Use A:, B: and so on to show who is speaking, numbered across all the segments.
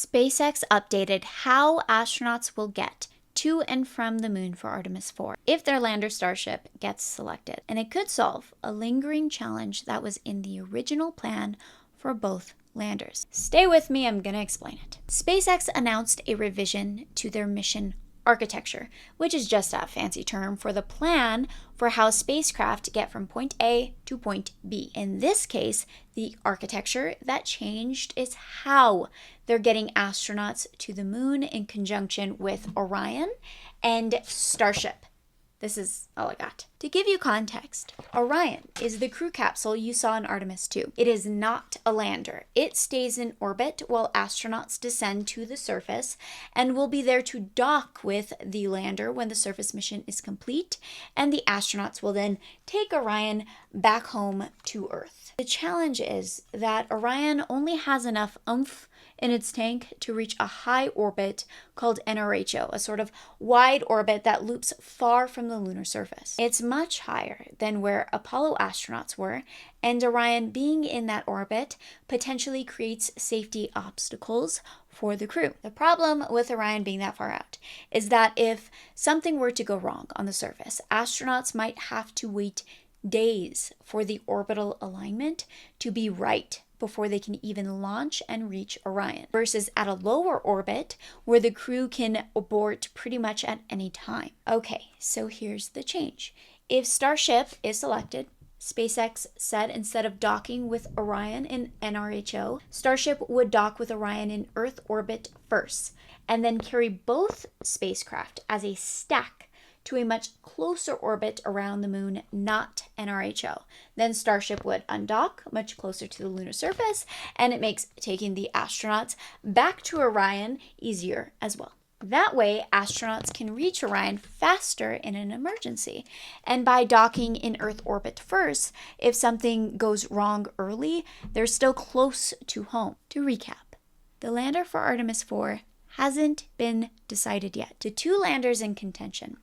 A: SpaceX updated how astronauts will get to and from the moon for Artemis 4 if their lander Starship gets selected. And it could solve a lingering challenge that was in the original plan for both landers. Stay with me, I'm going to explain it. SpaceX announced a revision to their mission architecture, which is just a fancy term for the plan for how spacecraft get from point A to point B. In this case, the architecture that changed is how they're getting astronauts to the moon in conjunction with Orion and Starship. This is all I got. To give you context, Orion is the crew capsule you saw in Artemis 2. It is not a lander. It stays in orbit while astronauts descend to the surface and will be there to dock with the lander when the surface mission is complete, and the astronauts will then take Orion back home to Earth. The challenge is that Orion only has enough oomph in its tank to reach a high orbit called NRHO, a sort of wide orbit that loops far from the lunar surface. It's much higher than where Apollo astronauts were, and Orion being in that orbit potentially creates safety obstacles for the crew. The problem with Orion being that far out is that if something were to go wrong on the surface, astronauts might have to wait days for the orbital alignment to be right before they can even launch and reach Orion, versus at a lower orbit where the crew can abort pretty much at any time. Okay, so here's the change. If Starship is selected, SpaceX said instead of docking with Orion in NRHO, Starship would dock with Orion in Earth orbit first, and then carry both spacecraft as a stack to a much closer orbit around the moon, not NRHO. Then Starship would undock much closer to the lunar surface, and it makes taking the astronauts back to Orion easier as well. That way, astronauts can reach Orion faster in an emergency. And by docking in Earth orbit first, if something goes wrong early, they're still close to home. To recap, the lander for Artemis 4 hasn't been decided yet. The two landers in contention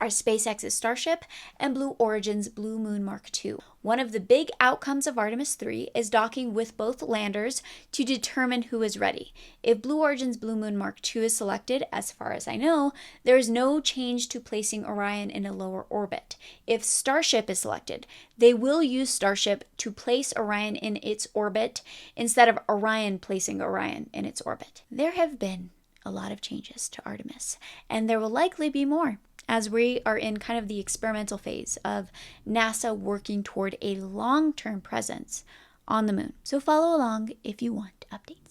A: are SpaceX's Starship and Blue Origin's Blue Moon Mark II. One of the big outcomes of Artemis 3 is docking with both landers to determine who is ready. If Blue Origin's Blue Moon Mark II is selected, as far as I know, there is no change to placing Orion in a lower orbit. If Starship is selected, they will use Starship to place Orion in its orbit instead of Orion placing Orion in its orbit. There have been a lot of changes to Artemis, and there will likely be more, as we are in kind of the experimental phase of NASA working toward a long-term presence on the moon. So follow along if you want updates.